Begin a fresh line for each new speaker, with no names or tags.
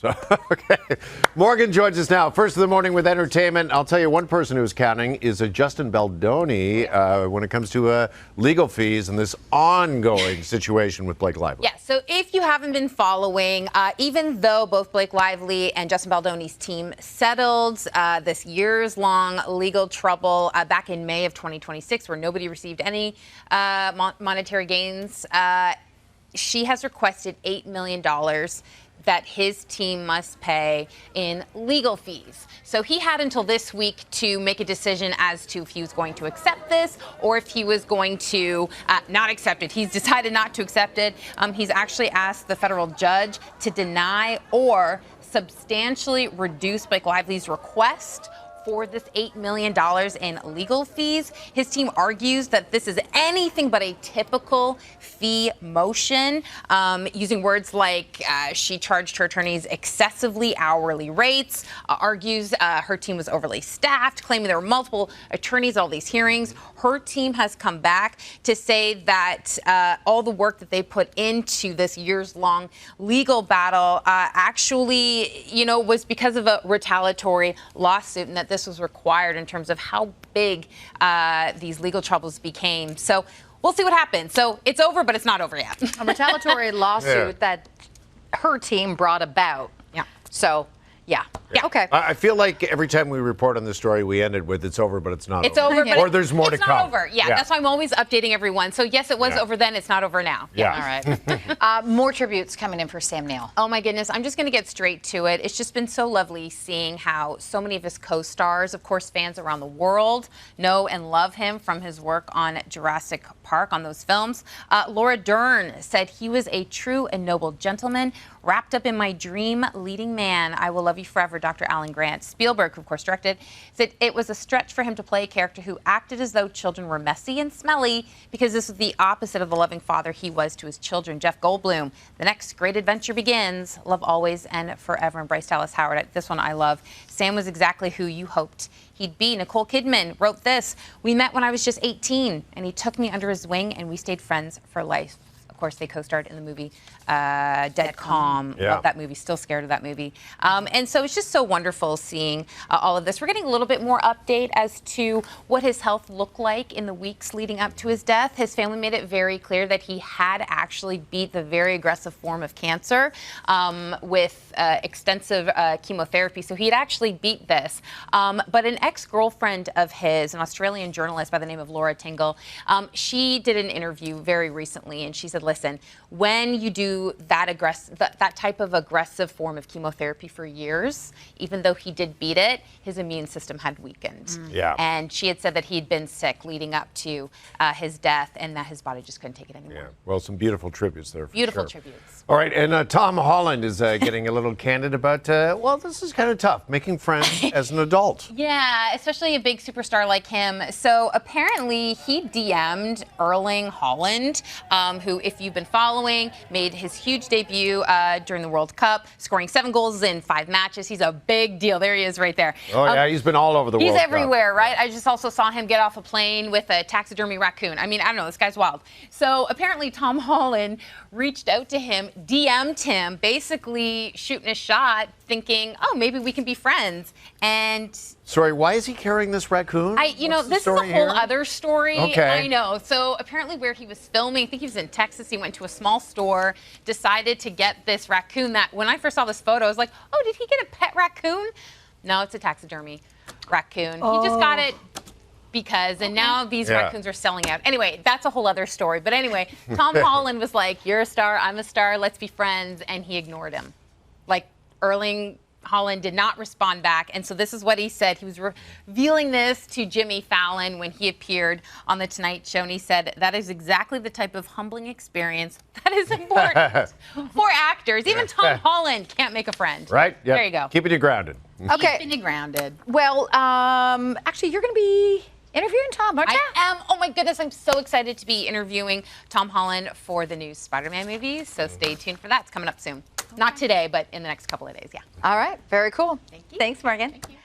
So, okay. Morgan joins us now. First of the morning with entertainment. I'll tell you, one person who's counting is a Justin Baldoni when it comes to legal fees and this ongoing situation with Blake Lively.
Yeah, so if you haven't been following, even though both Blake Lively and Justin Baldoni's team settled this years-long legal trouble back in May of 2026, where nobody received any monetary gains, she has requested $8 million that his team must pay in legal fees. So he had until this week to make a decision as to if he was going to accept this or if he was going to not accept it. He's decided not to accept it. He's actually asked the federal judge to deny or substantially reduce Blake Lively's request for this $8 million in legal fees. His team argues that this is anything but a typical fee motion, using words like she charged her attorneys excessively hourly rates, argues her team was overly staffed, claiming there were multiple attorneys at all these hearings. Her team has come back to say that all the work that they put into this years-long legal battle actually, was because of a retaliatory lawsuit, and that this was required in terms of how big these legal troubles became. So we'll see what happens. So it's over, but it's not over yet.
A retaliatory lawsuit that her team brought about.
Yeah.
So, yeah. Okay.
I feel like every time we report on this story, we end it with it's over, but it's not over.
It's over, but
or there's more to come.
It's not over. Yeah, that's why I'm always updating everyone. So yes, it was over then. It's not over now.
Yeah.
All right. More tributes coming in for Sam Neill.
Oh my goodness, I'm just going to get straight to it. It's just been so lovely seeing how so many of his co-stars, of course, fans around the world know and love him from his work on Jurassic Park, on those films. Laura Dern said he was a true and noble gentleman, wrapped up in my dream leading man. I will love you forever, Dr. Alan Grant. Spielberg, who of course directed, said it was a stretch for him to play a character who acted as though children were messy and smelly, because this was the opposite of the loving father he was to his children. Jeff Goldblum, the next great adventure begins. Love always and forever. And Bryce Dallas Howard, this one I love. Sam was exactly who you hoped he'd be. Nicole Kidman wrote this: we met when I was just 18, and he took me under his wing, and we stayed friends for life. Of course, they co-starred in the movie Dead Calm. Love that movie. Still scared of that movie. And so it's just so wonderful seeing all of this. We're getting a little bit more update as to what his health looked like in the weeks leading up to his death. His family made it very clear that he had actually beat the very aggressive form of cancer with extensive chemotherapy. So he had actually beat this. But an ex-girlfriend of his, an Australian journalist by the name of Laura Tingle, she did an interview very recently, and she said, listen, when you do that type of aggressive form of chemotherapy for years, even though he did beat it, his immune system had weakened.
Yeah.
And she had said that he'd been sick leading up to his death, and that his body just couldn't take it anymore.
Yeah. Well, some beautiful tributes there.
Beautiful tributes.
All right, and Tom Holland is getting a little candid about, well, this is kind of tough, making friends as an adult.
Yeah, especially a big superstar like him. So apparently he DM'd Erling Haaland, who, if you've been following, made his huge debut during the World Cup, scoring 7 goals in 5 matches. He's a big deal. There he is right there.
Oh, yeah, he's been all over the World Cup.
He's everywhere, right? I just also saw him get off a plane with a taxidermy raccoon. I mean, I don't know, this guy's wild. So apparently Tom Holland reached out to him, DM'd him, basically shooting a shot, thinking, oh, maybe we can be friends. And
sorry, why is he carrying this raccoon?
This is a whole other story.
Okay.
I know. So apparently where he was filming, I think he was in Texas, he went to a small store, decided to get this raccoon that, when I first saw this photo, I was like, oh, did he get a pet raccoon? No, it's a taxidermy raccoon. He just got it because, and now these raccoons are selling out. Anyway, that's a whole other story. But anyway, Tom Holland was like, you're a star, I'm a star, let's be friends. And he ignored him. Like, Erling Haaland did not respond back. And so this is what he said. He was revealing this to Jimmy Fallon when he appeared on The Tonight Show. And he said, that is exactly the type of humbling experience that is important for actors. Even Tom Holland can't make a friend.
Right? Yep.
There you go.
Keeping you grounded.
Okay.
Keeping you grounded.
Well, actually, you're going to be interviewing Tom, aren't you?
I am. Oh my goodness, I'm so excited to be interviewing Tom Holland for the new Spider-Man movies. So stay tuned for that. It's coming up soon. Not today, but in the next couple of days, yeah.
All right. Very cool.
Thank you.
Thanks, Morgan.
Thank you.